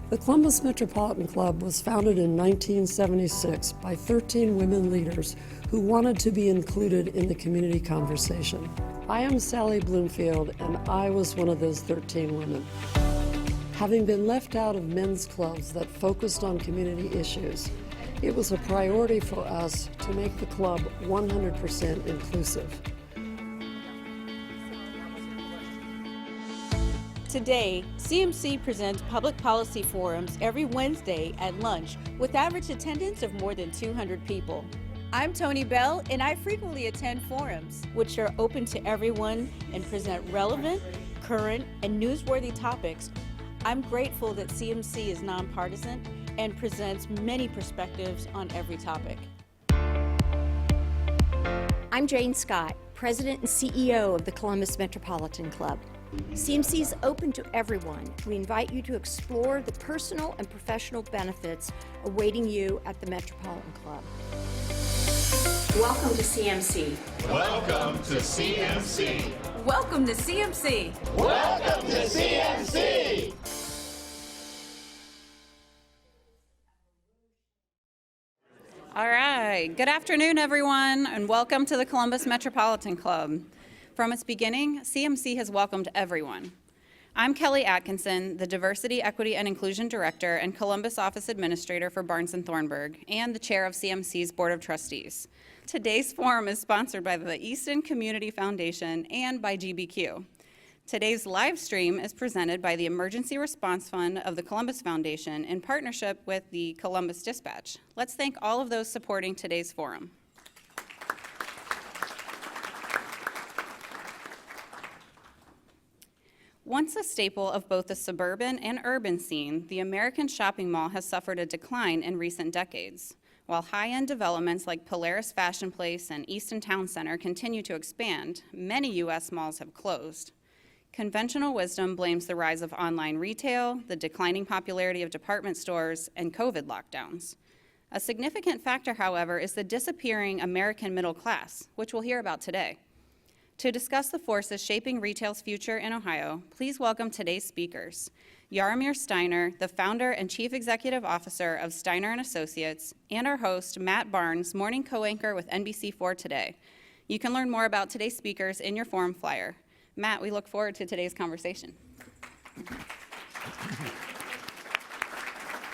The Columbus Metropolitan Club was founded in 1976 by 13 women leaders who wanted to be included in the community conversation. I am Sally Bloomfield, and I was one of those 13 women. Having been left out of men's clubs that focused on community issues, it was a priority for us to make the club 100% inclusive. Today, CMC presents public policy forums every Wednesday at lunch with average attendance of more than 200 people. I'm Tony Bell, and I frequently attend forums, which are open to everyone and present relevant, current, and newsworthy topics. I'm grateful that CMC is nonpartisan and presents many perspectives on every topic. I'm Jane Scott, President and CEO of the Columbus Metropolitan Club. CMC is open to everyone. We invite you to explore the personal and professional benefits awaiting you at the Metropolitan Club. Welcome to CMC. Welcome to CMC. Welcome to CMC. Welcome to CMC. All right, good afternoon, everyone, and welcome to the Columbus Metropolitan Club. From its beginning, CMC has welcomed everyone. I'm Kelly Atkinson, the Diversity, Equity, and Inclusion Director and Columbus Office Administrator for Barnes & Thornburg, and the Chair of CMC's Board of Trustees. Today's forum is sponsored by the Easton Community Foundation and by GBQ. Today's live stream is presented by the Emergency Response Fund of the Columbus Foundation in partnership with the Columbus Dispatch. Let's thank all of those supporting today's forum. Once a staple of both the suburban and urban scene, the American shopping mall has suffered a decline in recent decades. While high-end developments like Polaris Fashion Place and Easton Town Center continue to expand, many U.S. malls have closed. Conventional wisdom blames the rise of online retail, the declining popularity of department stores, and COVID lockdowns. A significant factor, however, is the disappearing American middle class, which we'll hear about today. To discuss the forces shaping retail's future in Ohio, please welcome today's speakers. Yaromir Steiner, the founder and chief executive officer of Steiner & Associates, and our host, Matt Barnes, morning co-anchor with NBC4 Today. You can learn more about today's speakers in your forum flyer. Matt, we look forward to today's conversation.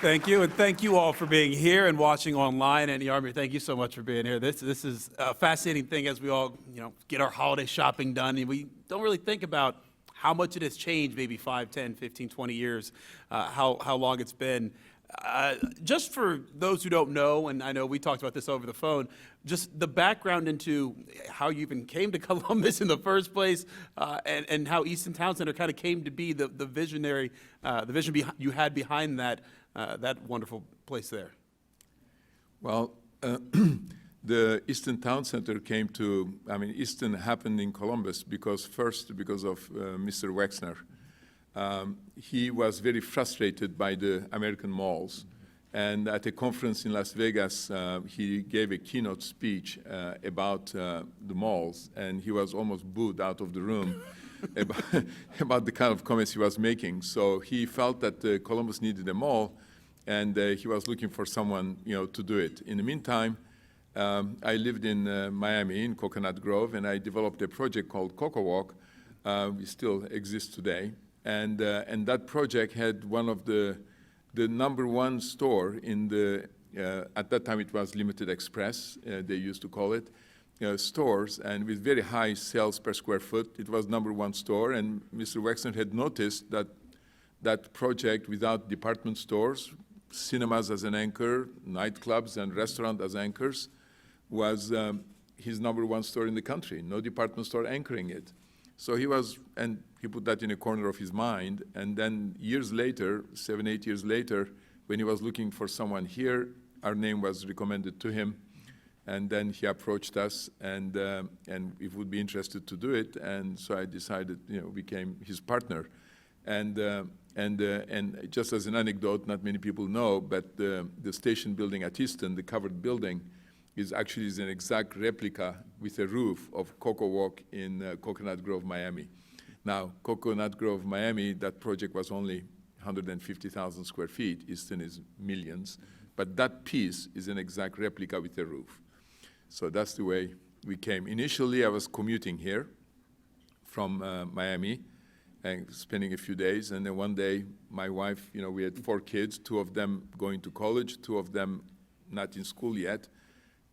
Thank you, and thank you all for being here and watching online. And Yaromir, thank you so much for being here. This is a fascinating thing as we all, get our holiday shopping done, and we don't really think about how much it has changed, maybe 5, 10, 15, 20 years, how long it's been. Just for those who don't know, and I know we talked about this over the phone, just the background into how you even came to Columbus in the first place, and how Easton Town Center kind of came to be the vision you had behind that wonderful place there. Well, the Easton Town Center came to, Easton happened in Columbus because of Mr. Wexner. He was very frustrated by the American malls. And at a conference in Las Vegas, he gave a keynote speech about the malls, and he was almost booed out of the room about the kind of comments he was making. So he felt that Columbus needed a mall, and he was looking for someone, to do it. In the meantime, I lived in Miami, in Coconut Grove, and I developed a project called Coco Walk. We still exist today. And that project had one of the number one store in the, at that time it was Limited Express, they used to call it, stores, and with very high sales per square foot. It was number one store, and Mr. Wexner had noticed that that project without department stores, cinemas as an anchor, nightclubs and restaurants as anchors, was his number one store in the country, no department store anchoring it. So he put that in a corner of his mind, and then years later, 7, 8 years later, when he was looking for someone here, our name was recommended to him, and then he approached us, and if we'd be interested to do it, and so I decided, became his partner. And just as an anecdote, not many people know, but the station building at Easton, the covered building, is actually an exact replica with a roof of Coco Walk in Coconut Grove, Miami. Now, Coconut Grove, Miami, that project was only 150,000 square feet. Easton is millions. But that piece is an exact replica with a roof. So that's the way we came. Initially, I was commuting here from Miami and spending a few days. And then one day, my wife, we had 4 kids, 2 of them going to college, 2 of them not in school yet.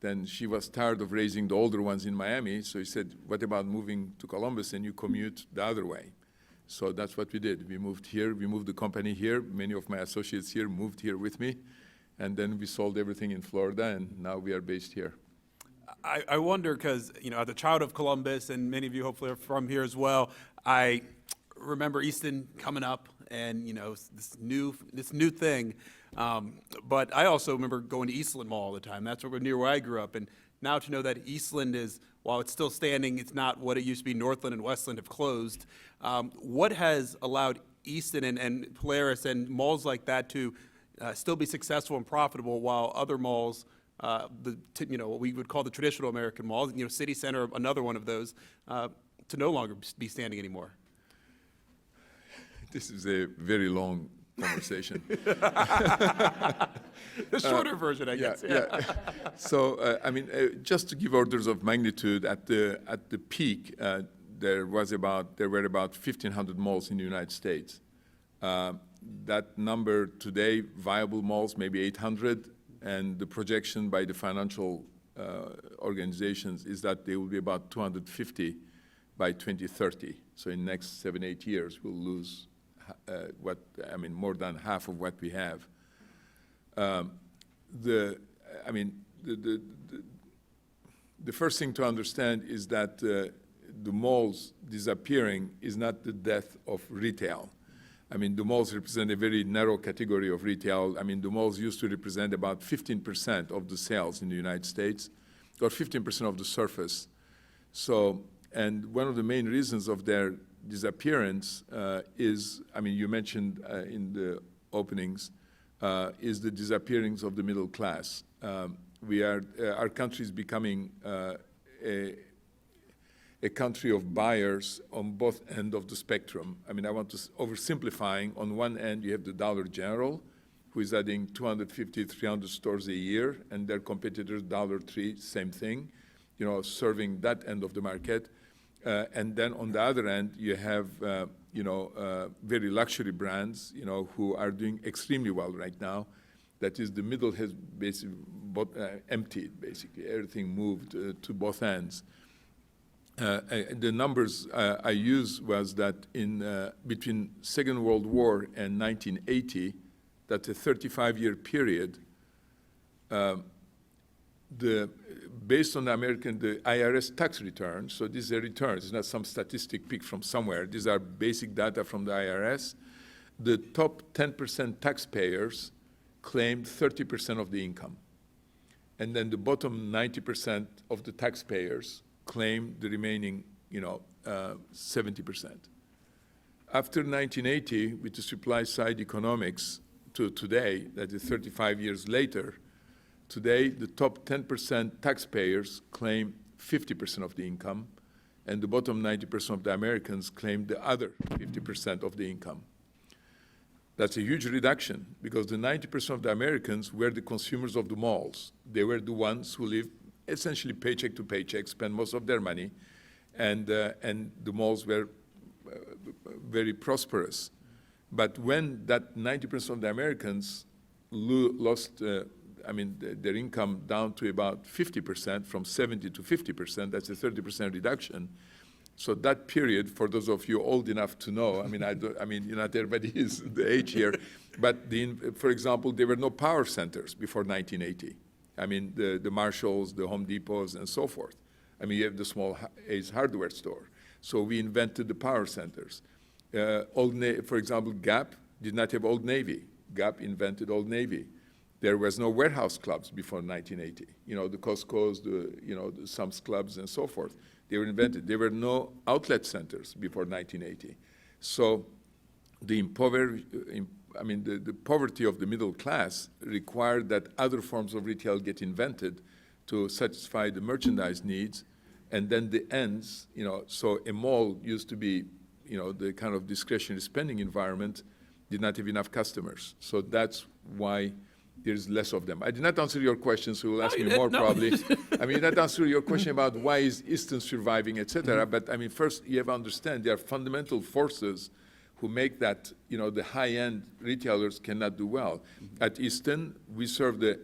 Then she was tired of raising the older ones in Miami, so she said, what about moving to Columbus and you commute the other way? So that's what we did. We moved here, we moved the company here. Many of my associates here moved here with me. And then we sold everything in Florida, and now we are based here. I wonder, because, as a child of Columbus, and many of you hopefully are from here as well, I remember Easton coming up and, this new thing. But I also remember going to Eastland Mall all the time. That's near where I grew up. And now to know that Eastland is, while it's still standing, it's not what it used to be. Northland and Westland have closed. What has allowed Easton and Polaris and malls like that to still be successful and profitable, while other malls, what we would call the traditional American malls, City Center, another one of those, to no longer be standing anymore? This is a very long conversation. The shorter version, I guess. Yeah. So, just to give orders of magnitude, at the peak, there were about 1,500 malls in the United States. That number today, viable malls, maybe 800, and the projection by the financial organizations is that there will be about 250 by 2030. So in the next 7-8 years, we'll lose more than half of what we have. The first thing to understand is that the malls disappearing is not the death of retail. The malls represent a very narrow category of retail. The malls used to represent about 15% of the sales in the United States, or 15% of the surface. So, and one of the main reasons of their disappearance is, you mentioned in the openings, is the disappearance of the middle class. Our country is becoming a country of buyers on both ends of the spectrum. I want to oversimplifying. On one end, you have the Dollar General, who is adding 250, 300 stores a year, and their competitors, Dollar Tree, same thing, serving that end of the market. And then on the other end, you have, very luxury brands, who are doing extremely well right now. That is, the middle has basically emptied, basically. Everything moved to both ends. The numbers I used was that in between Second World War and 1980, that's a 35-year period, based on the IRS tax returns, so these are returns, it's not some statistic picked from somewhere, these are basic data from the IRS, the top 10% taxpayers claimed 30% of the income. And then the bottom 90% of the taxpayers claimed the remaining, 70%. After 1980, with the supply side economics to today, that is 35 years later, today the top 10% taxpayers claim 50% of the income, and the bottom 90% of the Americans claim the other 50% of the income. That's a huge reduction, because the 90% of the Americans were the consumers of the malls. They were the ones who lived essentially paycheck to paycheck, spend most of their money, and the malls were very prosperous. But when that 90% of the Americans lost, their income down to about 50%, from 70 to 50%, that's a 30% reduction. So that period, for those of you old enough to know, not everybody is the age here, but for example, there were no power centers before 1980. The Marshalls, the Home Depots, and so forth. You have the small Ace hardware store. So we invented the power centers. For example, Gap did not have Old Navy. Gap invented Old Navy. There was no warehouse clubs before 1980. The Costco's, the Sam's Clubs, and so forth. They were invented. There were no outlet centers before 1980. So the poverty of the middle class required that other forms of retail get invented to satisfy the merchandise needs, and then the ends, so a mall used to be, the kind of discretionary spending environment. did not have enough customers. So that's why there's less of them. I did not answer your question, so you'll ask me more probably. I mean, you did not answer your question about why is Easton surviving, et cetera. But I mean, first you have to understand there are fundamental forces who make that, the high-end retailers cannot do well. At Easton, we serve the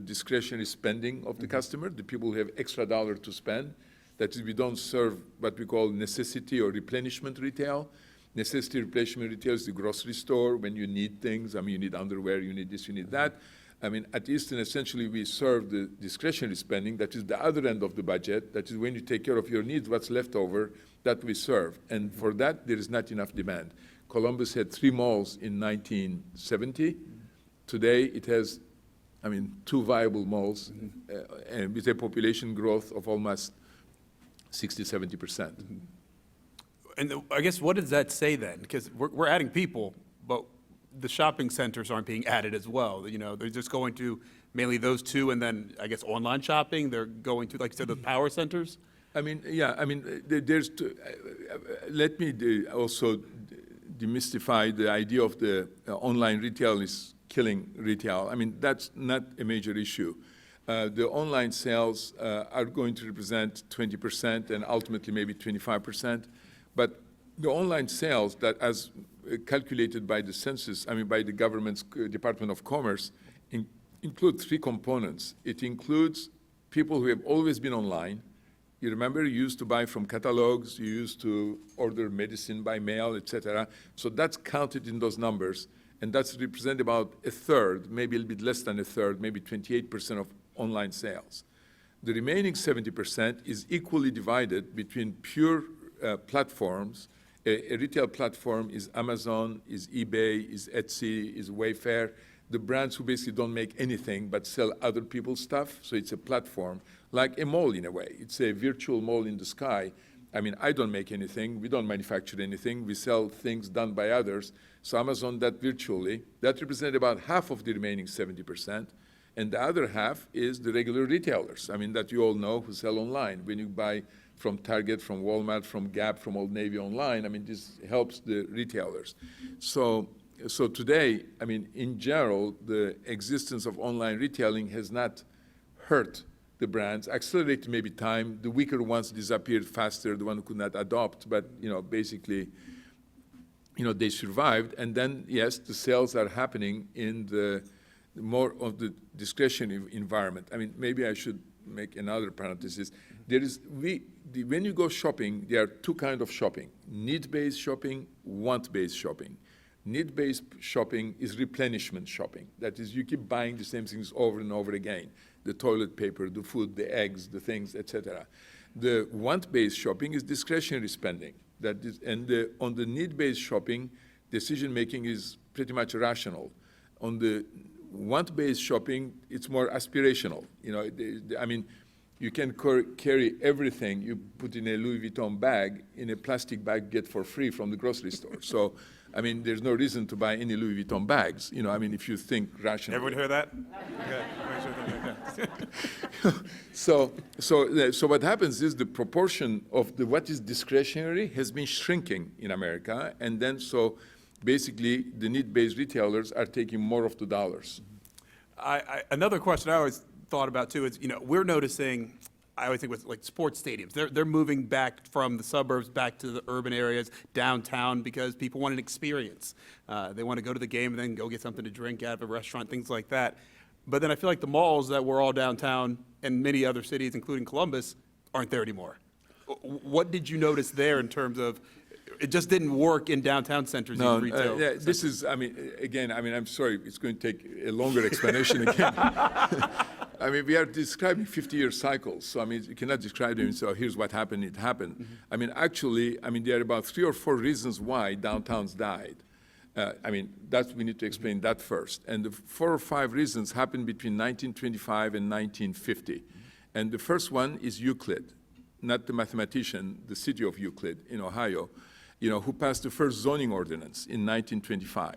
discretionary spending of the customer, the people who have extra dollar to spend. That is, we don't serve what we call necessity or replenishment retail. Necessity replenishment retail is the grocery store when you need things. I mean, you need underwear, you need this, you need that. I mean, at Easton, essentially, we serve the discretionary spending. That is the other end of the budget. That is when you take care of your needs, what's left over, that we serve. And for that, there is not enough demand. Columbus had 3 malls in 1970. Today, it has, 2 viable malls, and with a population growth of almost 60, 70%. And I guess, what does that say then? Because we're adding people, but the shopping centers aren't being added as well. They're just going to mainly those 2, and then I guess online shopping. They're going to, like you said, the power centers. There's. Let me also demystify the idea of the online retail is killing retail. I mean, that's not a major issue. The online sales are going to represent 20% and ultimately maybe 25%. But the online sales that, as calculated by the census, by the government's Department of Commerce, include 3 components. It includes people who have always been online. You remember you used to buy from catalogs, you used to order medicine by mail, et cetera. So that's counted in those numbers, and that's represent about a third, maybe a little bit less than a third, maybe 28% of online sales. The remaining 70% is equally divided between pure platforms. A retail platform is Amazon, is eBay, is Etsy, is Wayfair, the brands who basically don't make anything but sell other people's stuff. So it's a platform, like a mall in a way. It's a virtual mall in the sky. I don't make anything. We don't manufacture anything. We sell things done by others. So Amazon, that virtually, that represents about half of the remaining 70%. And the other half is the regular retailers, that you all know who sell online. When you buy from Target, from Walmart, from Gap, from Old Navy online, this helps the retailers. So today, in general, the existence of online retailing has not hurt the brands, accelerated maybe time. The weaker ones disappeared faster, the one who could not adopt, but basically, they survived. And then, yes, the sales are happening in the more of the discretionary environment. Maybe I should make another parenthesis. When you go shopping, there are 2 kinds of shopping: need-based shopping, want-based shopping. Need-based shopping is replenishment shopping. That is, you keep buying the same things over and over again: the toilet paper, the food, the eggs, the things, etc. The want-based shopping is discretionary spending. On the need-based shopping, decision-making is pretty much rational. On the want-based shopping, it's more aspirational. You can carry everything you put in a Louis Vuitton bag in a plastic bag, get for free from the grocery store. So, there's no reason to buy any Louis Vuitton bags. If you think rationally. Everyone hear that? Okay. So what happens is the proportion of what is discretionary has been shrinking in America, and then so basically the need-based retailers are taking more of the dollars. Another question I always thought about too is, we're noticing, I always think with like sports stadiums, they're moving back from the suburbs back to the urban areas, downtown, because people want an experience. They want to go to the game and then go get something to drink out of a restaurant, things like that. But then I feel like the malls that were all downtown and many other cities, including Columbus, aren't there anymore. What did you notice there in terms of, it just didn't work in downtown centers? No, retail this is, again, I'm sorry, it's going to take a longer explanation again. We are describing 50-year cycles, so you cannot describe them, so here's what happened, it happened. Actually, there are about 3 or 4 reasons why downtowns died. We need to explain that first. And the 4 or 5 reasons happened between 1925 and 1950. And the first one is Euclid, not the mathematician, the city of Euclid in Ohio, who passed the first zoning ordinance in 1925.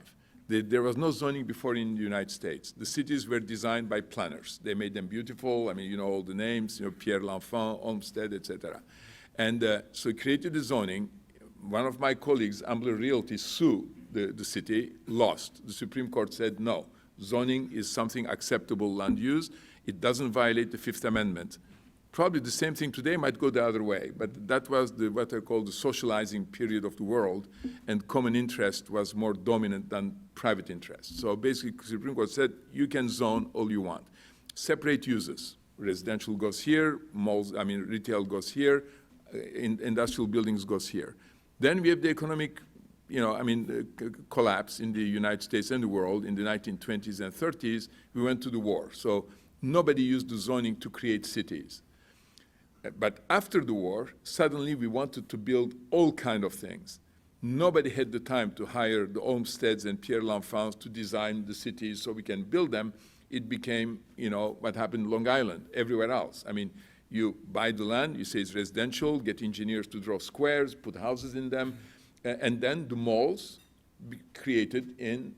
There was no zoning before in the United States. The cities were designed by planners. They made them beautiful. All the names, Pierre L'Enfant, Olmsted, etc. And so he created the zoning. One of my colleagues, Ambler Realty, sued the city, lost. The Supreme Court said no. Zoning is something acceptable land use. It doesn't violate the Fifth Amendment. Probably the same thing today might go the other way, but that was what I call the socializing period of the world, and common interest was more dominant than private interest. So basically, the Supreme Court said, you can zone all you want. Separate uses. Residential goes here, malls, retail goes here, industrial buildings goes here. Then we have the economic, collapse in the United States and the world in the 1920s and 30s. We went to the war. So nobody used the zoning to create cities. But after the war, suddenly we wanted to build all kinds of things. Nobody had the time to hire the Olmsteds and Pierre L'Enfants to design the cities so we can build them. It became, what happened in Long Island, everywhere else. You buy the land, you say it's residential, get engineers to draw squares, put houses in them, and then the malls created in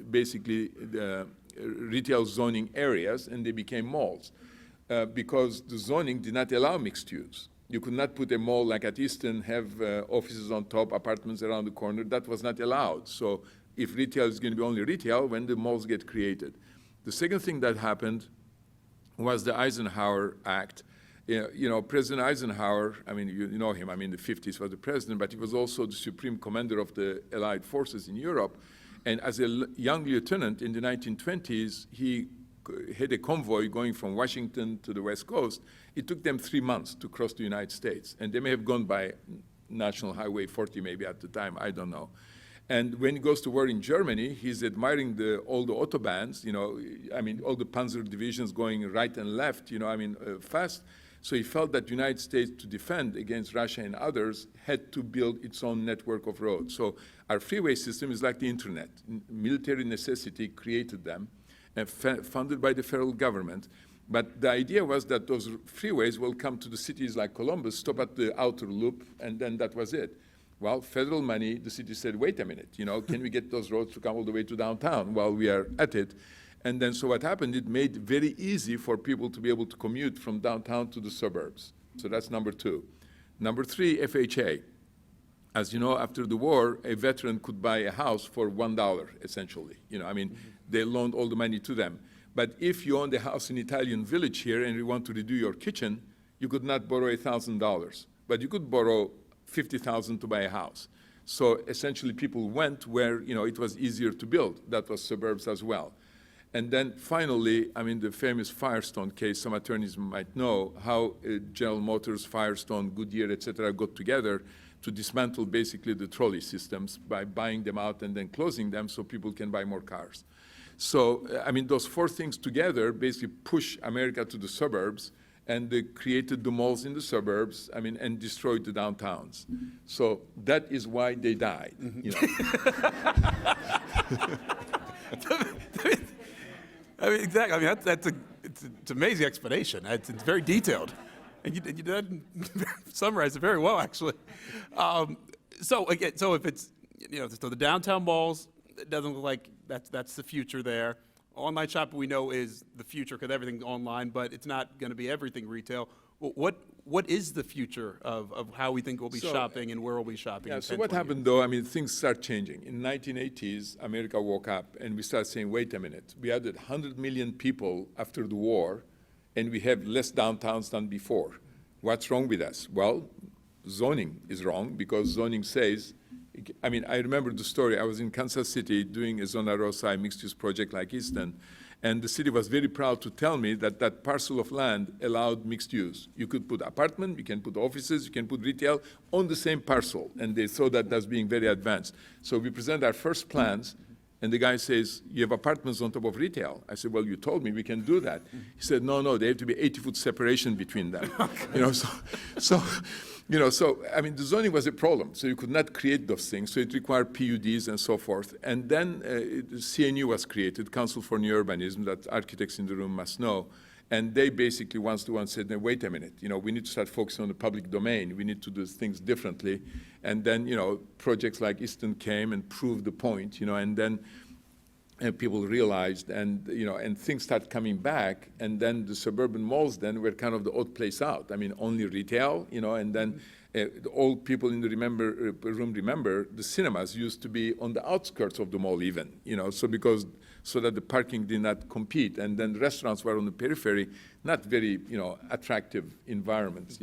basically the retail zoning areas, and they became malls. Because the zoning did not allow mixed use. You could not put a mall like at Easton, have offices on top, apartments around the corner. That was not allowed. So if retail is going to be only retail, when the malls get created. The second thing that happened was the Eisenhower Act. President Eisenhower, you know him, the 50s was the president, but he was also the supreme commander of the Allied forces in Europe. And as a young lieutenant in the 1920s, he had a convoy going from Washington to the West Coast. It took them 3 months to cross the United States. And they may have gone by National Highway 40 maybe at the time, I don't know. And when he goes to war in Germany, he's admiring all the Autobahns, all the Panzer divisions going right and left, fast. So he felt that the United States, to defend against Russia and others, had to build its own network of roads. So our freeway system is like the internet. Military necessity created them, funded by the federal government. But the idea was that those freeways will come to the cities like Columbus, stop at the outer loop, and then that was it. Well, federal money, the city said, wait a minute, can we get those roads to come all the way to downtown while we are at it? And then so what happened, it made it very easy for people to be able to commute from downtown to the suburbs. So that's number two. Number three, FHA. As you know, after the war, a veteran could buy a house for $1, essentially. They loaned all the money to them. But if you owned a house in Italian Village here and you want to redo your kitchen, you could not borrow $1,000. But you could borrow $50,000 to buy a house. So essentially people went where, it was easier to build. That was suburbs as well. And then finally, the famous Firestone case, some attorneys might know how General Motors, Firestone, Goodyear, et cetera, got together to dismantle basically the trolley systems by buying them out and then closing them so people can buy more cars. So, those four things together basically push America to the suburbs, and they created the malls in the suburbs, and destroyed the downtowns. So that is why they died. Exactly. It's an amazing explanation. It's very detailed. And you did summarize it very well, actually. So if it's, so the downtown malls, it doesn't look like that's the future there. Online shopping we know is the future because everything's online, but it's not going to be everything retail. Well, what is the future of how we think we'll be shopping and where we'll be shopping? Yeah, so what happened though, things start changing. In the 1980s, America woke up and we started saying, wait a minute, we added 100 million people after the war and we have less downtowns than before. What's wrong with us? Well, zoning is wrong because zoning says, I remember the story. I was in Kansas City doing a Zona Rosa mixed-use project like Easton, and the city was very proud to tell me that that parcel of land allowed mixed use. You could put apartment, you can put offices, you can put retail on the same parcel, and they saw that as being very advanced. So we present our first plans, and the guy says, you have apartments on top of retail. I said, well, you told me we can do that. He said, no, they have to be 80-foot separation between them. The zoning was a problem, so you could not create those things, so it required PUDs and so forth. And then CNU was created, Council for New Urbanism, that architects in the room must know, and they basically once-to-one said, no, wait a minute, we need to start focusing on the public domain, we need to do things differently. And then, projects like Easton came and proved the point, and then people realized, and things started coming back, and then the suburban malls then were kind of the odd place out. Only retail, and then The old people in the room remember the cinemas used to be on the outskirts of the mall even, so that the parking did not compete, and then the restaurants were on the periphery, not very, attractive environments,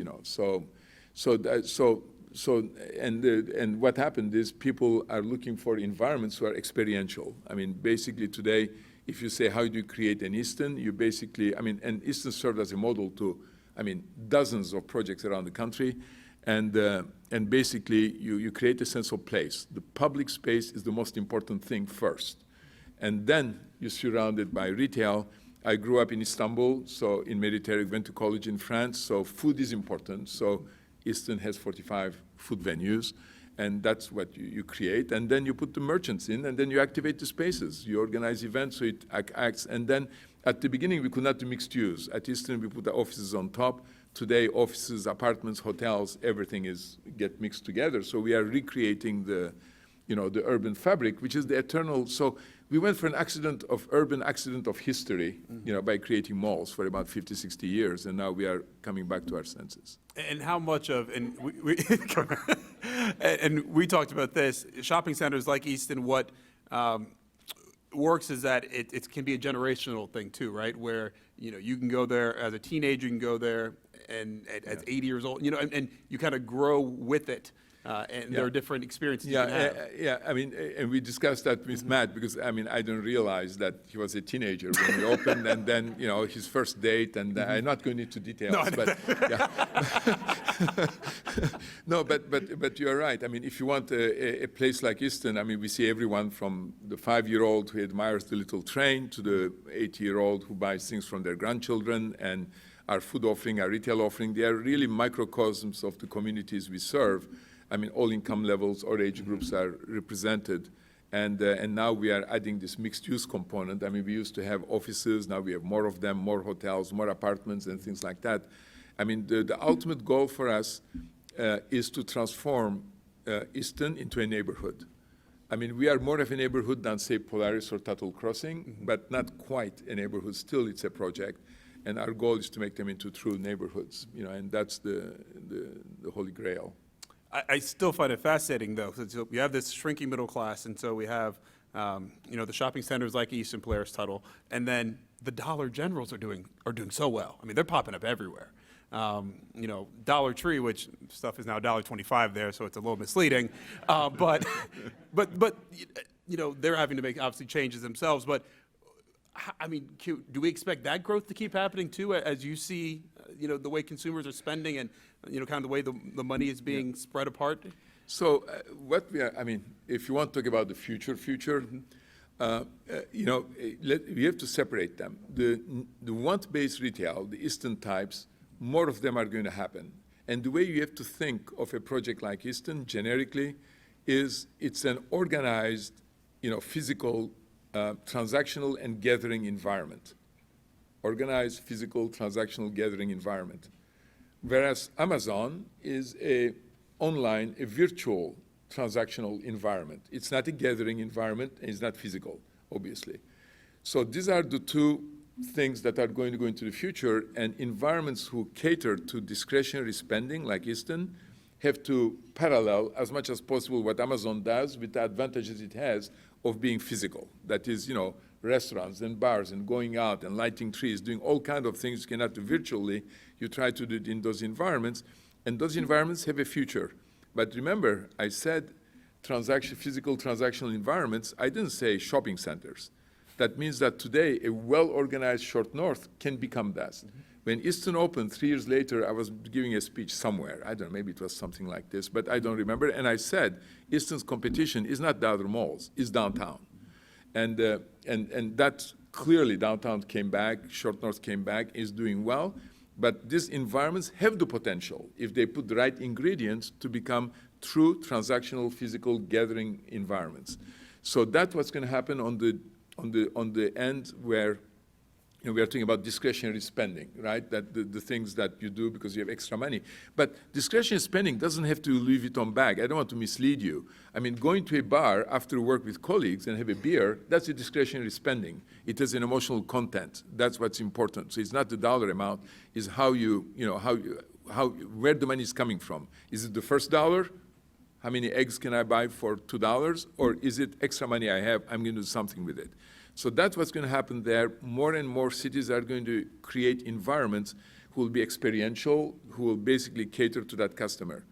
and what happened is people are looking for environments who are experiential. I mean, basically today, if you say, how do you create an Easton, you basically, and Easton served as a model to, dozens of projects around the country. And basically, you create a sense of place. The public space is the most important thing first. And then you're surrounded by retail. I grew up in Istanbul, so in Mediterranean, went to college in France, so food is important. So Easton has 45 food venues, and that's what you create. And then you put the merchants in, and then you activate the spaces. You organize events, so it acts. And then at the beginning, we could not do mixed use. At Easton, we put the offices on top. Today, offices, apartments, hotels, everything get mixed together. So we are recreating the urban fabric, which is the eternal. So we went for an urban accident of history, by creating malls for about 50, 60 years, and now we are coming back to our senses. And how much of, and we talked about this, shopping centers like Easton, what works is that it can be a generational thing too, right? Where, you can go there as a teenager, you can go there and at 80 years old, and you kind of grow with it. And there are different experiences you can have. And we discussed that with Matt because, I didn't realize that he was a teenager when we opened, and then, his first date, and I'm not going into details, but you're right. If you want a place like Easton, we see everyone from the 5-year-old who admires the little train to the 80-year-old who buys things from their grandchildren, and our food offering, our retail offering, they are really microcosms of the communities we serve. All income levels or age groups are represented. And now we are adding this mixed-use component. We used to have offices. Now we have more of them, more hotels, more apartments, and things like that. The ultimate goal for us is to transform Easton into a neighborhood. We are more of a neighborhood than, say, Polaris or Tuttle Crossing, but not quite a neighborhood. Still, it's a project. And our goal is to make them into true neighborhoods, and that's the holy grail. I still find it fascinating, though. So we have this shrinking middle class, and so we have, the shopping centers like Easton, Polaris, Tuttle, and then the Dollar Generals are doing so well. They're popping up everywhere. Dollar Tree, which stuff is now $1.25 there, so it's a little misleading. But they're having to make obviously changes themselves. But do we expect that growth to keep happening too, as you see, the way consumers are spending and, kind of the way the money is being spread apart? So what we are, if you want to talk about the future, we have to separate them. The want-based retail, the Easton types, more of them are going to happen. And the way you have to think of a project like Easton generically is it's an organized, physical, transactional and gathering environment. Organized, physical, transactional gathering environment. Whereas Amazon is a virtual transactional environment. It's not a gathering environment, and it's not physical, obviously. So these are the two things that are going to go into the future, and environments who cater to discretionary spending, like Easton, have to parallel as much as possible what Amazon does with the advantages it has of being physical. That is, restaurants and bars and going out and lighting trees, doing all kinds of things you cannot do virtually. You try to do it in those environments, and those environments have a future. But remember, I said physical transactional environments. I didn't say shopping centers. That means that today a well-organized short north can become that. Mm-hmm. When Easton opened 3 years later, I was giving a speech somewhere. I don't know, maybe it was something like this, but I don't remember. And I said, Easton's competition is not the other malls, it's downtown. And that's clearly downtown came back, short north came back, is doing well. But these environments have the potential, if they put the right ingredients, to become true transactional physical gathering environments. So that's what's going to happen on the end where we are talking about discretionary spending, right? That the things that you do because you have extra money. But discretionary spending doesn't have to Louis Vuitton bag. I don't want to mislead you. Going to a bar after work with colleagues and have a beer, that's a discretionary spending. It has an emotional content. That's what's important. So it's not the dollar amount, it's how where the money is coming from. Is it the first dollar? How many eggs can I buy for $2? Or is it extra money I have, I'm going to do something with it? So that's what's going to happen there. More and more cities are going to create environments who will be experiential, who will basically cater to that customer.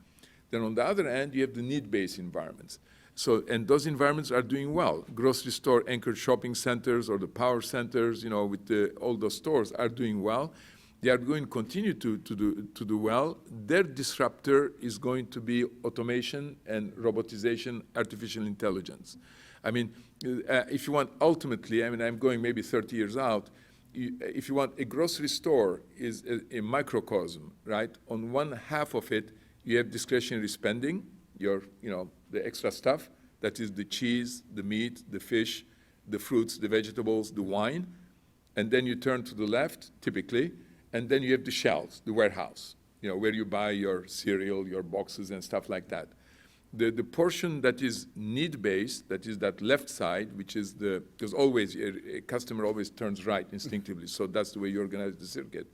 Then on the other hand, you have the need-based environments. So, and those environments are doing well. Grocery store anchored shopping centers or the power centers, with all those stores are doing well. They are going to continue to do well. Their disruptor is going to be automation and robotization, artificial intelligence. I mean, if you want ultimately, I'm going maybe 30 years out, if you want a grocery store is a microcosm, right? On one half of it, you have discretionary spending, the extra stuff, that is the cheese, the meat, the fish, the fruits, the vegetables, the wine. And then you turn to the left, typically, and then you have the shelves, the warehouse, where you buy your cereal, your boxes, and stuff like that. The portion that is need-based, that is that left side, which is because always a customer always turns right instinctively, so that's the way you organize the circuit.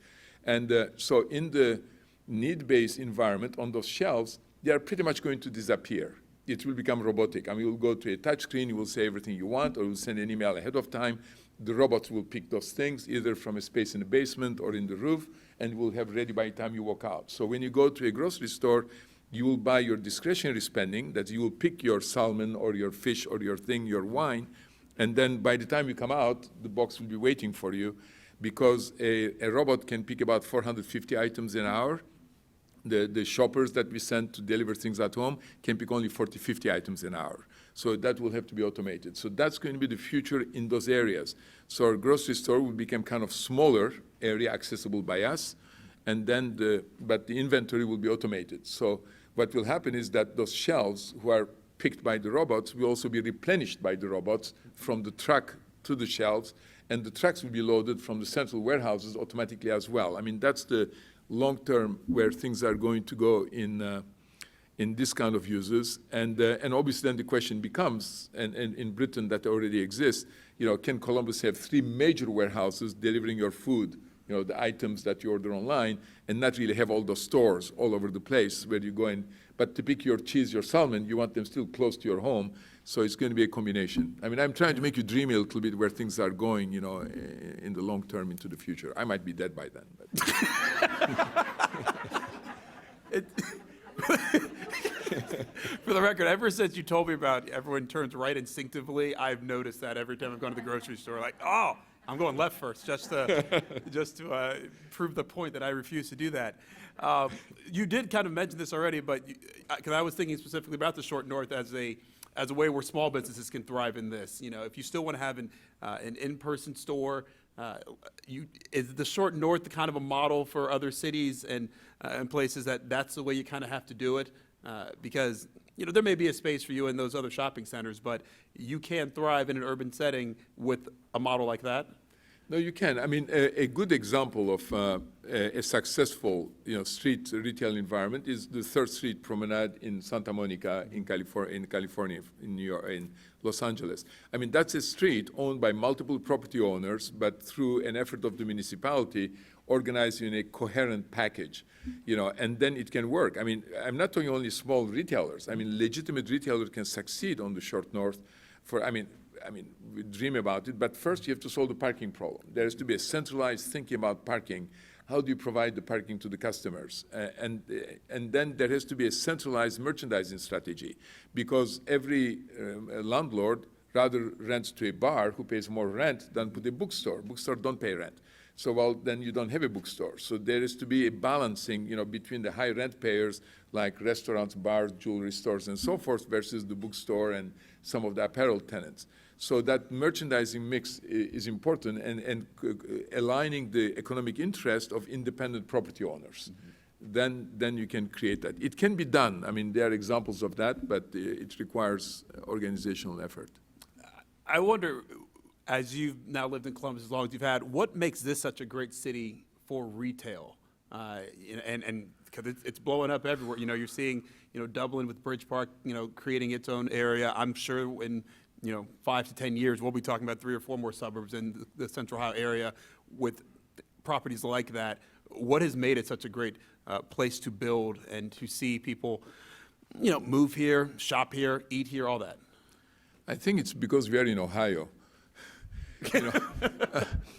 And so in the need-based environment, on those shelves, they are pretty much going to disappear. It will become robotic. You'll go to a touch screen, you will say everything you want, or you'll send an email ahead of time. The robots will pick those things, either from a space in the basement or in the roof, and will have ready by the time you walk out. So when you go to a grocery store, you will buy your discretionary spending, that you will pick your salmon or your fish or your wine, and then by the time you come out, the box will be waiting for you, because a robot can pick about 450 items an hour. The shoppers that we send to deliver things at home can pick only 40, 50 items an hour. So that will have to be automated. So that's going to be the future in those areas. So our grocery store will become kind of smaller area accessible by us, and then but the inventory will be automated. So what will happen is that those shelves who are picked by the robots will also be replenished by the robots from the truck to the shelves, and the trucks will be loaded from the central warehouses automatically as well. That's the long term where things are going to go in this kind of uses. And obviously then the question becomes, and in Britain that already exists, can Columbus have 3 major warehouses delivering your food, the items that you order online, and not really have all those stores all over the place where you go in. But to pick your cheese, your salmon, you want them still close to your home. So it's going to be a combination. I'm trying to make you dream a little bit where things are going, in the long term into the future. I might be dead by then. But. For the record, ever since you told me about everyone turns right instinctively, I've noticed that every time I've gone to the grocery store, like, oh, I'm going left first, just to prove the point that I refuse to do that. You did kind of mention this already, but because I was thinking specifically about the Short North as a way where small businesses can thrive in this. If you still want to have an in-person store, is the Short North the kind of a model for other cities and places that's the way you kind of have to do it? Because there may be a space for you in those other shopping centers, but you can thrive in an urban setting with a model like that? No, you can. A good example of a successful, street retail environment is the 3rd Street Promenade in Santa Monica, in California, in New York, in Los Angeles. That's a street owned by multiple property owners, but through an effort of the municipality, organized in a coherent package, and then it can work. I'm not talking only small retailers. Legitimate retailers can succeed on the Short North. We dream about it, but first you have to solve the parking problem. There has to be a centralized thinking about parking. How do you provide the parking to the customers? And then there has to be a centralized merchandising strategy, because every landlord rather rents to a bar who pays more rent than to the bookstore. Bookstore don't pay rent. So, then you don't have a bookstore. So there is to be a balancing, between the high rent payers like restaurants, bars, jewelry stores, and so forth, versus the bookstore and some of the apparel tenants. So that merchandising mix is important, and aligning the economic interest of independent property owners. Mm-hmm. Then you can create that. It can be done. There are examples of that, but it requires organizational effort. I wonder, as you've now lived in Columbus as long as you've had, what makes this such a great city for retail? And because it's blowing up everywhere. You're seeing, Dublin with Bridge Park, creating its own area. I'm sure in, 5 to 10 years, we'll be talking about 3 or 4 more suburbs in the Central Ohio area with properties like that. What has made it such a great place to build and to see people, move here, shop here, eat here, all that? I think it's because we are in Ohio.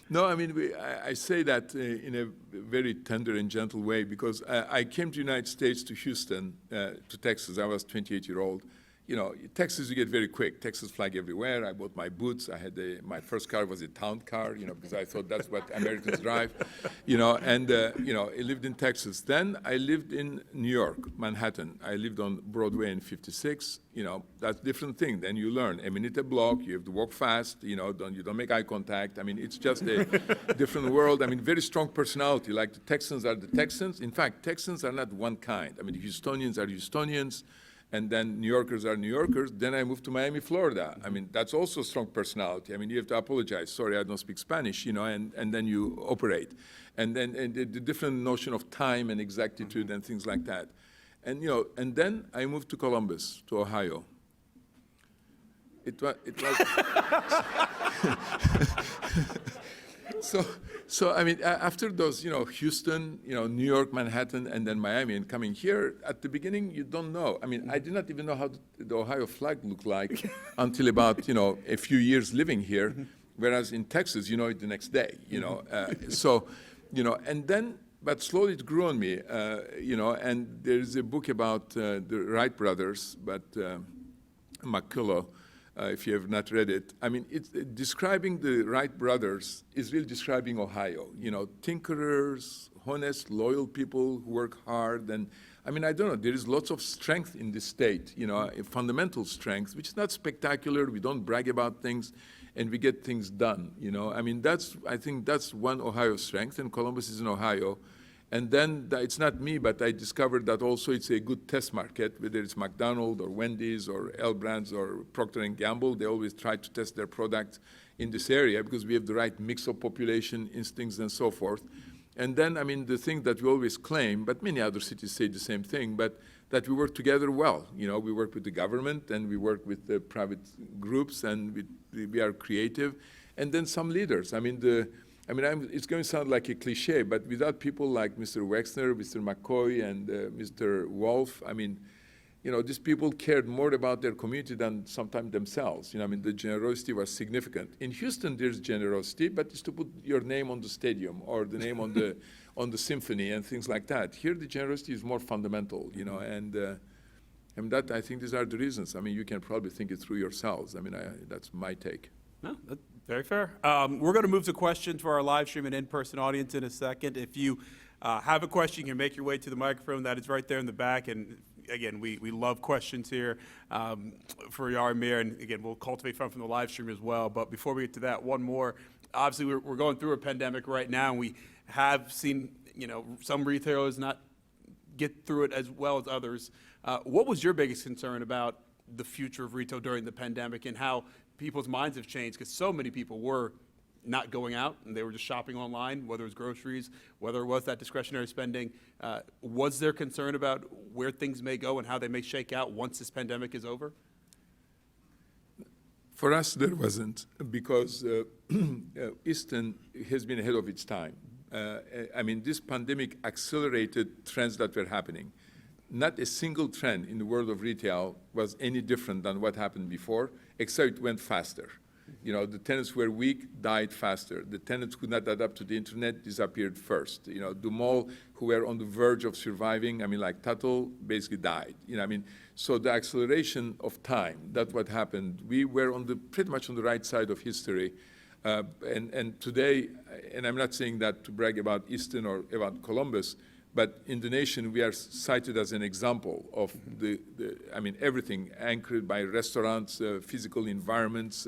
No, I mean, I say that in a very tender and gentle way because I came to the United States, to Houston, to Texas. I was 28-year-old. Texas, you get very quick. Texas flag everywhere. I bought my boots. I had my first car was a town car, because I thought that's what Americans drive, and, I lived in Texas. Then I lived in New York, Manhattan. I lived on Broadway in 56. That's a different thing. Then you learn. A minute a block, you have to walk fast, you don't make eye contact. I mean, it's just a different world. I mean, very strong personality, like the Texans are the Texans. In fact, Texans are not one kind. I mean, Houstonians are Houstonians. And then New Yorkers are New Yorkers. Then I moved to Miami, Florida. I mean, that's also strong personality. I mean, you have to apologize. Sorry, I don't speak Spanish, and then you operate. And then the different notion of time and exactitude and things like that. And, and then I moved to Columbus, to Ohio. It was So I mean, after those, Houston, New York, Manhattan, and then Miami, and coming here, at the beginning, you don't know. I mean, I did not even know how the Ohio flag looked like until about, a few years living here, whereas in Texas, you know it the next day, and then, but slowly it grew on me, and there's a book about the Wright brothers, but McCullough, if you have not read it. I mean, it's describing the Wright brothers is really describing Ohio. Tinkerers, honest, loyal people who work hard. And I mean, I don't know, there is lots of strength in this state, a fundamental strength, which is not spectacular. We don't brag about things, and we get things done, I mean, I think that's one Ohio strength, and Columbus is in Ohio. And then it's not me, but I discovered that also it's a good test market, whether it's McDonald's or Wendy's or L Brands or Procter & Gamble. They always try to test their product in this area because we have the right mix of population, instincts, and so forth. And then, I mean, the thing that we always claim, but many other cities say the same thing, but that we work together well. We work with the government, and we work with the private groups, and we are creative. And then some leaders. It's going to sound like a cliche, but without people like Mr. Wexner, Mr. McCoy, and Mr. Wolf, these people cared more about their community than sometimes themselves. The generosity was significant. In Houston, there's generosity, but it's to put your name on the stadium or the name on the symphony and things like that. Here, the generosity is more fundamental, and that, I think these are the reasons. You can probably think it through yourselves. That's my take. No, that's very fair. We're going to move to questions for our live stream and in-person audience in a second. If you have a question, you can make your way to the microphone. That is right there in the back. And again, we love questions here for Yaromir. And again, we'll cultivate from the live stream as well. But before we get to that, one more. Obviously, we're going through a pandemic right now, and we have seen some retailers not get through it as well as others. What was your biggest concern about the future of retail during the pandemic and how people's minds have changed? Because so many people were not going out and they were just shopping online, whether it was groceries, whether it was that discretionary spending. Was there concern about where things may go and how they may shake out once this pandemic is over? For us, there wasn't, because Easton has been ahead of its time. This pandemic accelerated trends that were happening. Not a single trend in the world of retail was any different than what happened before, except it went faster. The tenants who were weak died faster. The tenants who could not adapt to the internet disappeared first. The mall who were on the verge of surviving, like Tuttle, basically died. So the acceleration of time, that's what happened. We were pretty much on the right side of history. And today, and I'm not saying that to brag about Easton or about Columbus, but in the nation, we are cited as an example of everything anchored by restaurants, physical environments.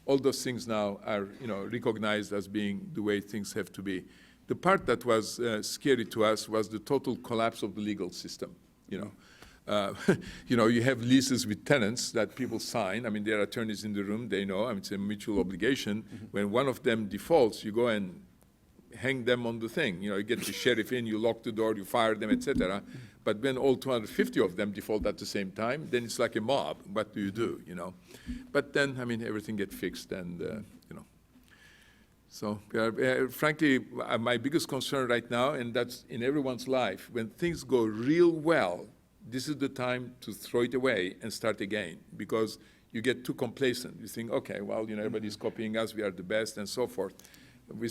All those things now are, recognized as being the way things have to be. The part that was scary to us was the total collapse of the legal system. You have leases with tenants that people sign. There are attorneys in the room. They know. It's a mutual obligation. Mm-hmm. When one of them defaults, you go and hang them on the thing. You get the sheriff in, you lock the door, you fire them, etc. But when all 250 of them default at the same time, then it's like a mob. What do you do, But then, everything gets fixed, and, So, frankly, my biggest concern right now, and that's in everyone's life, when things go real well, this is the time to throw it away and start again, because you get too complacent. You think, okay, well, everybody's copying us, we are the best, and so forth. We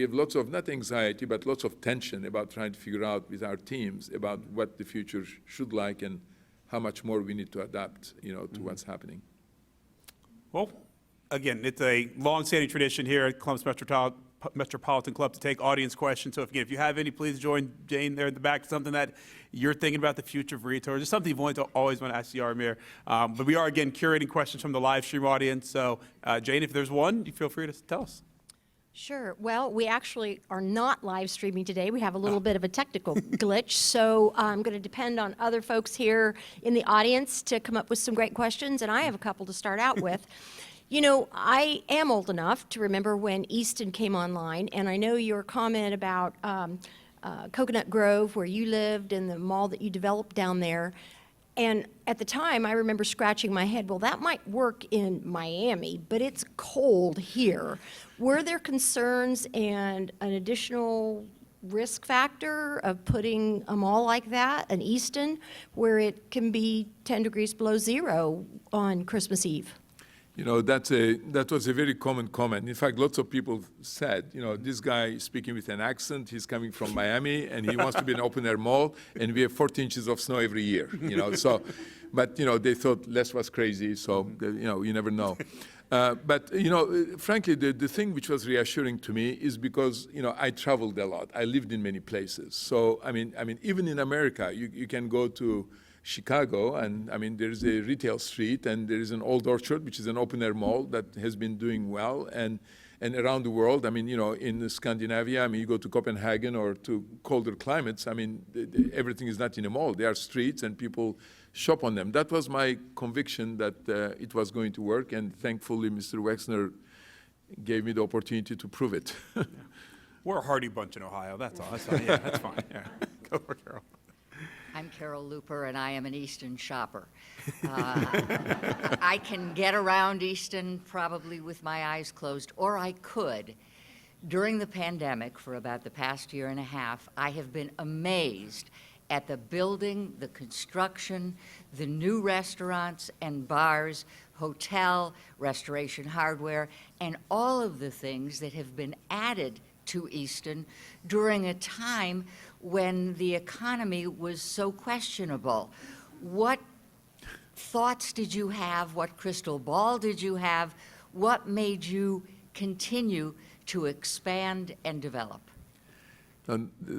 have lots of, not anxiety, but lots of tension about trying to figure out with our teams about what the future should like and how much more we need to adapt, to what's happening. Well, again, it's a long-standing tradition here at Columbus Metropolitan Club to take audience questions. So if you have any, please join Jane there in the back. Something that you're thinking about the future of retail, or just something you've always want to ask Yaromir. But we are, again, curating questions from the live stream audience. So, Jane, if there's one, you feel free to tell us. Sure. Well, we actually are not live streaming today. We have a little bit of a technical glitch, so I'm going to depend on other folks here in the audience to come up with some great questions, and I have a couple to start out with. I am old enough to remember when Easton came online, and I know your comment about Coconut Grove, where you lived, and the mall that you developed down there. And at the time, I remember scratching my head, well, that might work in Miami, but it's cold here. Were there concerns and an additional risk factor of putting a mall like that, an Easton, where it can be 10 degrees below zero on Christmas Eve? That was a very common comment. In fact, lots of people said, this guy is speaking with an accent, he's coming from Miami, and he wants to be an open-air mall, and we have 14 inches of snow every year, So, but, they thought Les was crazy, so, you never know. But, frankly, the thing which was reassuring to me is because, I traveled a lot. I lived in many places. So, I mean, even in America, you can go to Chicago, and there's a retail street, and there is an Old Orchard, which is an open-air mall that has been doing well, and around the world, in Scandinavia, you go to Copenhagen or to colder climates, everything is not in a mall. There are streets, and people shop on them. That was my conviction that it was going to work, and thankfully, Mr. Wexner gave me the opportunity to prove it. Yeah. We're a hardy bunch in Ohio, that's all. Yeah, that's fine. Yeah. Go for it, Carol. I'm Carol Looper, and I am an Easton shopper. I can get around Easton probably with my eyes closed, or I could. During the pandemic, for about the past year and a half, I have been amazed at the building, the construction, the new restaurants and bars, hotel, restoration hardware, and all of the things that have been added to Easton during a time when the economy was so questionable. What thoughts did you have? What crystal ball did you have? What made you continue to expand and develop?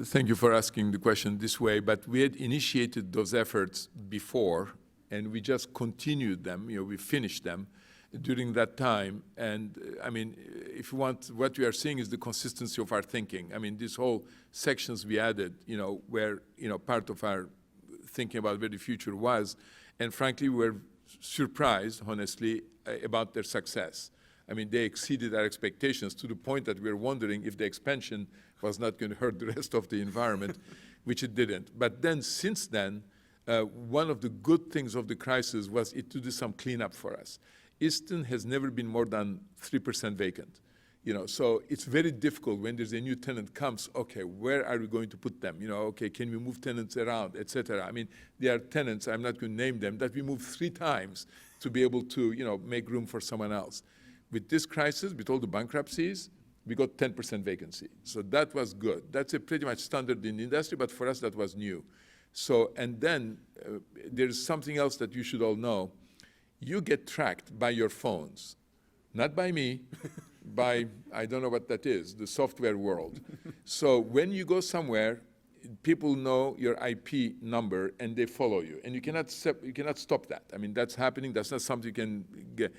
Thank you for asking the question this way, but we had initiated those efforts before, and we just continued them, we finished them during that time. And if you want, what we are seeing is the consistency of our thinking. These whole sections we added, were, part of our thinking about where the future was. And frankly, we were surprised, honestly, about their success. They exceeded our expectations to the point that we were wondering if the expansion was not going to hurt the rest of the environment, which it didn't. But then, since then, one of the good things of the crisis was it to do some cleanup for us. Easton has never been more than 3% vacant. So it's very difficult when there's a new tenant comes, okay, where are we going to put them? Okay, can we move tenants around, et cetera. There are tenants, I'm not going to name them, that we moved 3 times to be able to, make room for someone else. With this crisis, with all the bankruptcies, we got 10% vacancy. So that was good. That's a pretty much standard in the industry, but for us that was new. So, and then there's something else that you should all know. You get tracked by your phones, not by me, by, I don't know what that is, the software world. So when you go somewhere, people know your IP number and they follow you. And you cannot stop that. That's happening. That's not something you can get.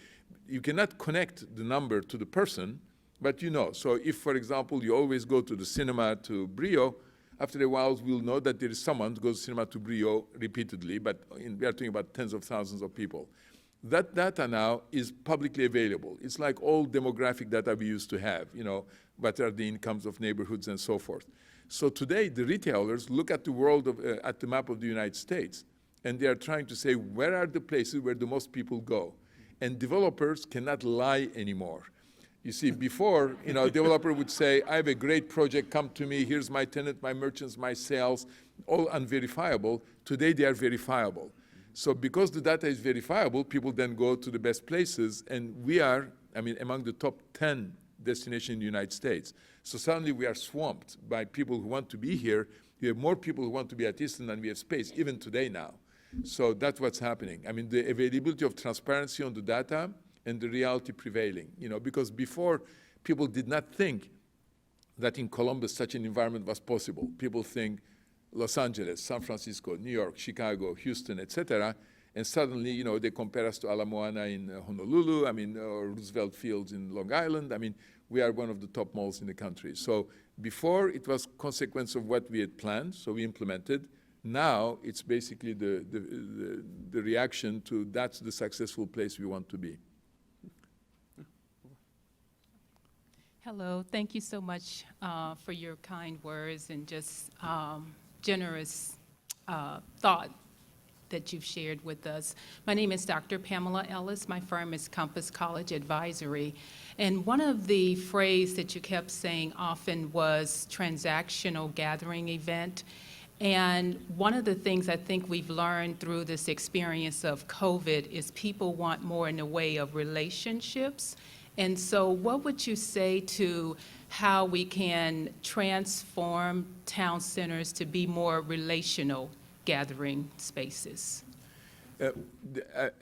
You cannot connect the number to the person, but you know. So if, for example, you always go to the cinema to Brio, after a while we'll know that there is someone who goes to cinema to Brio repeatedly, but we are talking about tens of thousands of people. That data now is publicly available. It's like all demographic data we used to have, what are the incomes of neighborhoods and so forth. So today, the retailers look at the world, at the map of the United States, and they are trying to say, where are the places where the most people go? And developers cannot lie anymore. You see, before, a developer would say, I have a great project, come to me, here's my tenant, my merchants, my sales, all unverifiable. Today, they are verifiable. So because the data is verifiable, people then go to the best places, and we are, among the top 10 destinations in the United States. So suddenly we are swamped by people who want to be here. We have more people who want to be at Easton than we have space, even today now. So that's what's happening. The availability of transparency on the data and the reality prevailing, because before people did not think that in Columbus such an environment was possible. People think Los Angeles, San Francisco, New York, Chicago, Houston, etc. And suddenly, they compare us to Ala Moana in Honolulu, or Roosevelt Fields in Long Island. We are one of the top malls in the country. So before, it was consequence of what we had planned, so we implemented. Now, it's basically the reaction to that's the successful place we want to be. Hello, thank you so much for your kind words and just generous thought that you've shared with us. My name is Dr. Pamela Ellis. My firm is Compass College Advisory. And one of the phrases that you kept saying often was transactional gathering event. And one of the things I think we've learned through this experience of COVID is people want more in the way of relationships. And so what would you say to how we can transform town centers to be more relational gathering spaces? That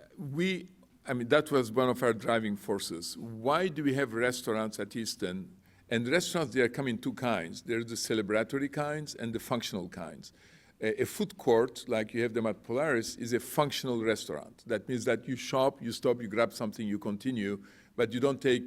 was one of our driving forces. Why do we have restaurants at Easton? And restaurants, they come in two kinds. There's the celebratory kinds and the functional kinds. A food court, like you have them at Polaris, is a functional restaurant. That means that you shop, you stop, you grab something, you continue, but you don't take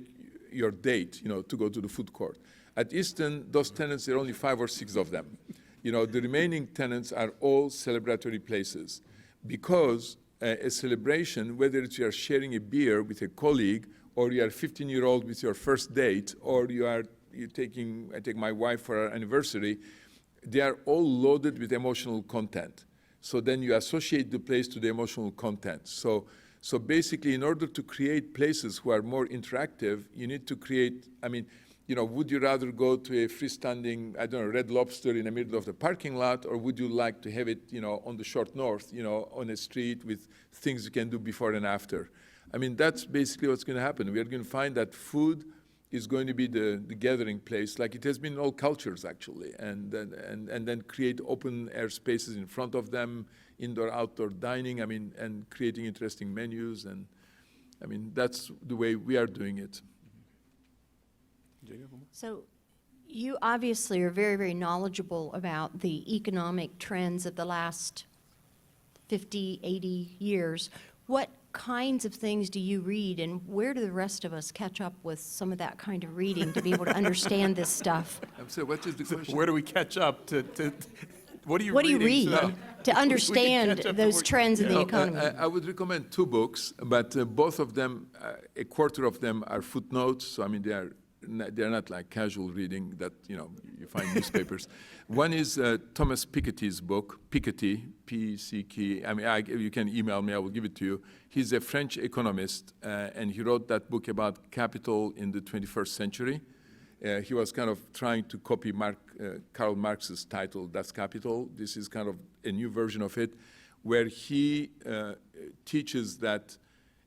your date, to go to the food court. At Easton, those tenants, there are only 5 or 6 of them. The remaining tenants are all celebratory places because a celebration, whether it's you are sharing a beer with a colleague or you are 15-year-old with your first date or I take my wife for our anniversary, they are all loaded with emotional content. So then you associate the place to the emotional content. So basically, in order to create places who are more interactive, you need to create, would you rather go to a freestanding, Red Lobster in the middle of the parking lot, or would you like to have it, on the short north, on a street with things you can do before and after? That's basically what's going to happen. We are going to find that food is going to be the gathering place, like it has been in all cultures, actually, and then create open air spaces in front of them, indoor, outdoor dining, and creating interesting menus, and that's the way we are doing it. So you obviously are very, very knowledgeable about the economic trends of the last 50, 80 years. What kinds of things do you read, and where do the rest of us catch up with some of that kind of reading to be able to understand this stuff? I'm sorry, what is the question? Where do we catch up to what do you read to understand those trends in the economy? I would recommend 2 books, but both of them, a quarter of them are footnotes, so they're not like casual reading that, you find newspapers. One is Thomas Piketty's book, Piketty, P-C-K. You can email me, I will give it to you. He's a French economist, and he wrote that book about capital in the 21st century. He was kind of trying to copy Karl Marx's title, Das Kapital. This is kind of a new version of it, where he teaches that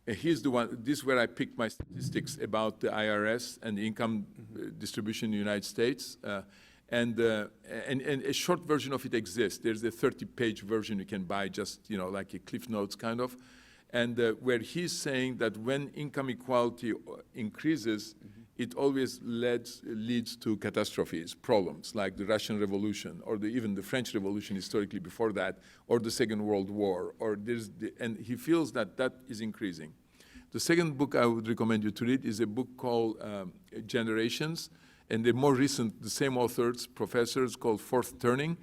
he's the one, this is where I picked my statistics about the IRS and the income distribution in the United States. And a short version of it exists. There's a 30-page version you can buy, just, like a Cliff Notes kind of. And where he's saying that when income equality increases, it always leads to catastrophes, problems, like the Russian Revolution, or even the French Revolution historically before that, or the Second World War, and he feels that that is increasing. The second book I would recommend you to read is a book called Generations, and the more recent, the same authors, professors, called Fourth Turning.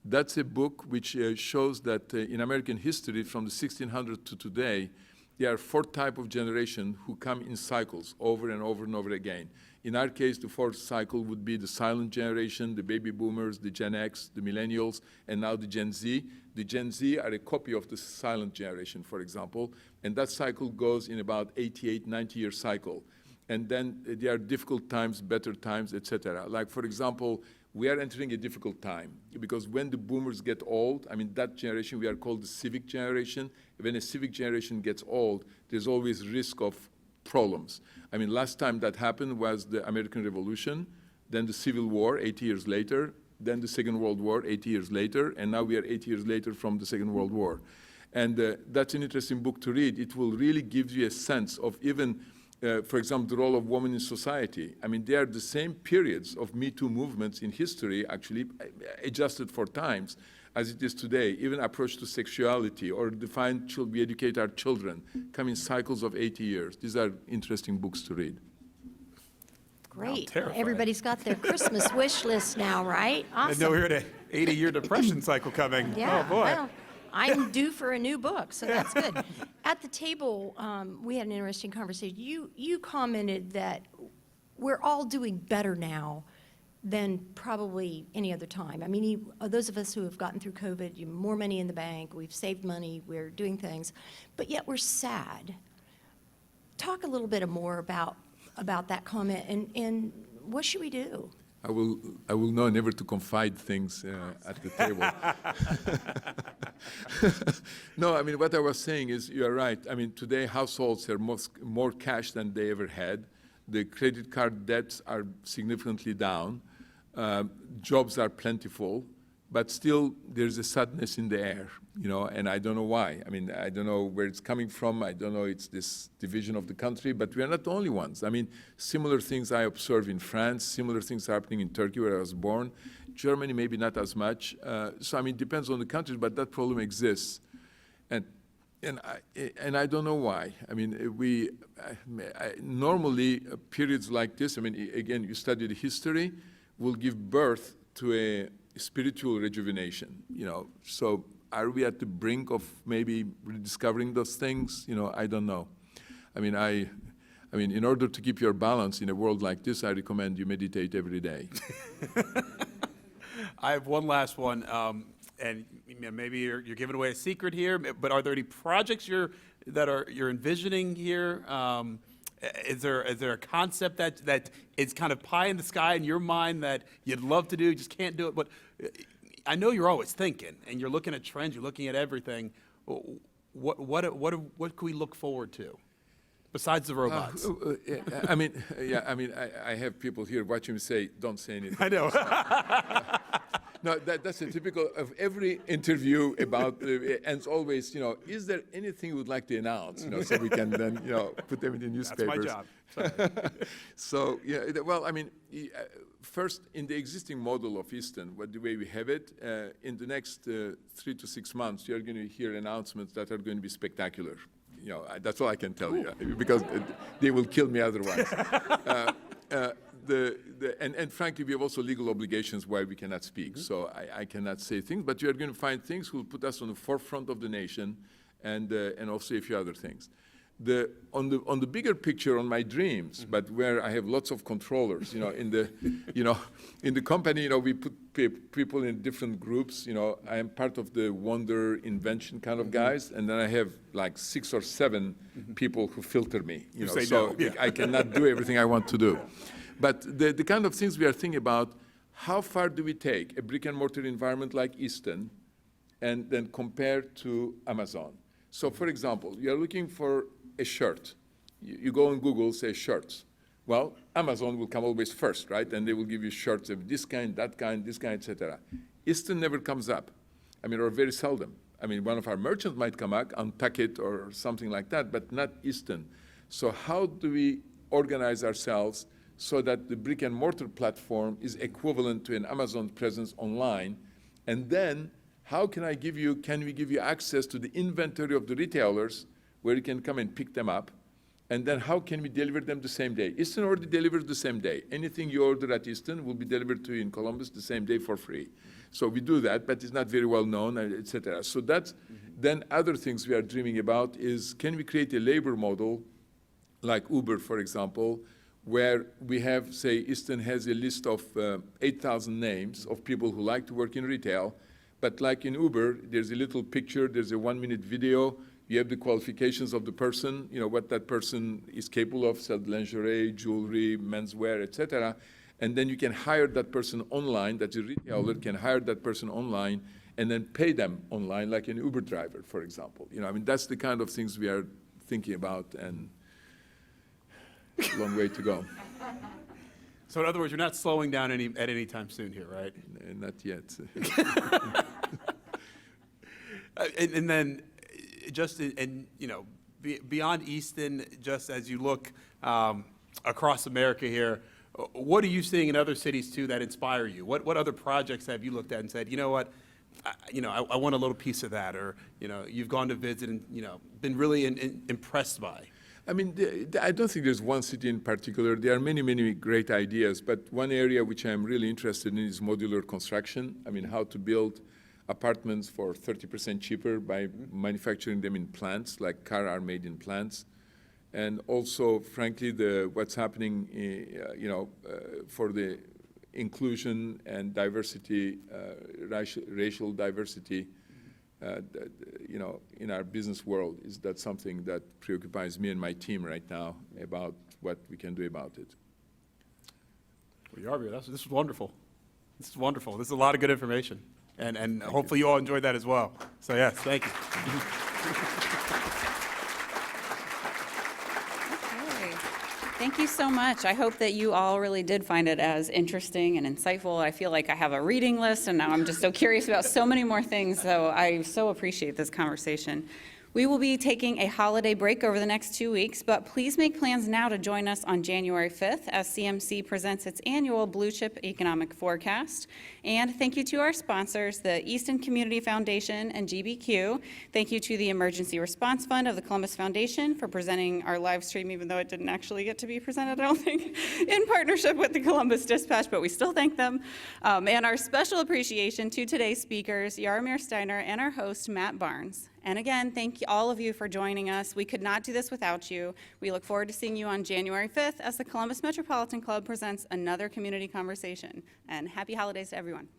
That's a book which shows that in American history, from the 1600s to today, there are 4 types of generation who come in cycles over and over and over again. In our case, the 4th cycle would be the silent generation, the baby boomers, the Gen X, the millennials, and now the Gen Z. The Gen Z are a copy of the silent generation, for example, and that cycle goes in about 88, 90-year cycle. And then there are difficult times, better times, etc. Like, for example, we are entering a difficult time because when the boomers get old, I mean, that generation, we are called the civic generation. When a civic generation gets old, there's always risk of problems. I mean, last time that happened was the American Revolution, then the Civil War 80 years later, then the Second World War 80 years later, and now we are 80 years later from the Second World War. And that's an interesting book to read. It will really give you a sense of even, for example, the role of women in society. I mean, they are the same periods of Me Too movements in history, actually adjusted for times, as it is today. Even approach to sexuality or define, we educate our children, come in cycles of 80 years. These are interesting books to read. Great. terrifying. Everybody's got their Christmas wish list now, right? I Awesome. know we heard an 80-year depression cycle coming. Yeah, Oh, boy. well, I'm due for a new book, so that's good. At the table, we had an interesting conversation. You commented that we're all doing better now than probably any other time. I mean, those of us who have gotten through COVID, you have more money in the bank, we've saved money, we're doing things, but yet we're sad. Talk a little bit more about that comment, and what should we do? I will know never to confide things at the table. No, I mean, what I was saying is, you're right. I mean, today households have more cash than they ever had. The credit card debts are significantly down. Jobs are plentiful, but still there's a sadness in the air, you know, and I don't know why. I mean, I don't know where it's coming from. I don't know it's this division of the country, but we are not the only ones. I mean, similar things I observe in France, similar things happening in Turkey where I was born. Germany, maybe not as much. So, I mean, it depends on the country, but that problem exists. And I don't know why. I mean, normally periods like this, I mean, again, you study the history, will give birth to a spiritual rejuvenation, you know. So are we at the brink of maybe rediscovering those things? You know, I don't know. I mean, in order to keep your balance in a world like this, I recommend you meditate every day. I have one last one, and maybe you're giving away a secret here, but are there any projects you're envisioning here? Is there a concept that is kind of pie in the sky in your mind that you'd love to do, just can't do it? But I know you're always thinking, and you're looking at trends, you're looking at everything. What can we look forward to besides the robots? I have people here watching me say, "Don't say anything." I know. No, that's a typical of every interview about, ends always, you know, is there anything you would like to announce, you know, so we can then, you know, put them in the newspapers. That's my job. Sorry. So, yeah, well, I mean, first, in the existing model of Easton, the way we have it, in the next 3 to 6 months, you're going to hear announcements that are going to be spectacular. You know, that's all I can tell you, because they will kill me otherwise. And frankly, we have also legal obligations why we cannot speak. So I cannot say things, but you are going to find things who will put us on the forefront of the nation, and also a few other things. On the bigger picture, on my dreams, but where I have lots of controllers, you know, in the company, you know, we put people in different groups. You know, I am part of the wonder invention kind of guys, and then I have like 6 or 7 people who filter me. You know, so no. I cannot do everything I want to do. But the kind of things we are thinking about, how far do we take a brick and mortar environment like Easton and then compare to Amazon? So for example, you're looking for a shirt. You go on Google, say shirts. Well, Amazon will come always first, right? And they will give you shirts of this kind, that kind, this kind, etc. Easton never comes up. I mean, or very seldom. I mean, one of our merchants might come up, untuck it or something like that, but not Easton. So how do we organize ourselves so that the brick and mortar platform is equivalent to an Amazon presence online? And then how can we give you access to the inventory of the retailers where you can come and pick them up? And then how can we deliver them the same day? Easton already delivers the same day. Anything you order at Easton will be delivered to you in Columbus the same day for free. So we do that, but it's not very well known, et cetera. So that's, then other things we are dreaming about is, can we create a labor model like Uber, for example, where we have, say, Easton has a list of 8,000 names of people who like to work in retail, but like in Uber, there's a little picture, there's a 1-minute video, You have the qualifications of the person, you know, what that person is capable of, sell lingerie, jewelry, menswear, etc. And then you can hire that person online, that the retailer can hire that person online and then pay them online like an Uber driver, for example. You know, I mean, that's the kind of things we are thinking about, and long way to go. So in other words, you're not slowing down at any time soon here, right? Not yet. And then, just you know, beyond Easton, just as you look across America here, what are you seeing in other cities too that inspire you? What other projects have you looked at and said, you know what, I want a little piece of that, or you know, you've gone to visit and been really impressed by? I mean, I don't think there's one city in particular. There are many, many great ideas, but one area which I'm really interested in is modular construction. I mean, how to build apartments for 30% cheaper by manufacturing them in plants, like cars are made in plants. And also, frankly, what's happening, for the inclusion and diversity, racial diversity, in our business world, is that something that preoccupies me and my team right now about what we can do about it. Well, Yaromir, this is wonderful. This is wonderful. This is a lot of good information, and hopefully you all enjoyed that as well. So yes, thank you. Thank you so much. I hope that you all really did find it as interesting and insightful. I feel like I have a reading list, and now I'm just so curious about so many more things, so I so appreciate this conversation. We will be taking a holiday break over the next 2 weeks, but please make plans now to join us on January 5th as CMC presents its annual Blue Chip Economic Forecast. And thank you to our sponsors, the Easton Community Foundation and GBQ. Thank you to the Emergency Response Fund of the Columbus Foundation for presenting our live stream, even though it didn't actually get to be presented, I don't think, in partnership with the Columbus Dispatch, but we still thank them. And our special appreciation to today's speakers, Yaromir Steiner and our host, Matt Barnes. And again, thank you, all of you, for joining us. We could not do this without you. We look forward to seeing you on January 5th as the Columbus Metropolitan Club presents another community conversation. And happy holidays to everyone.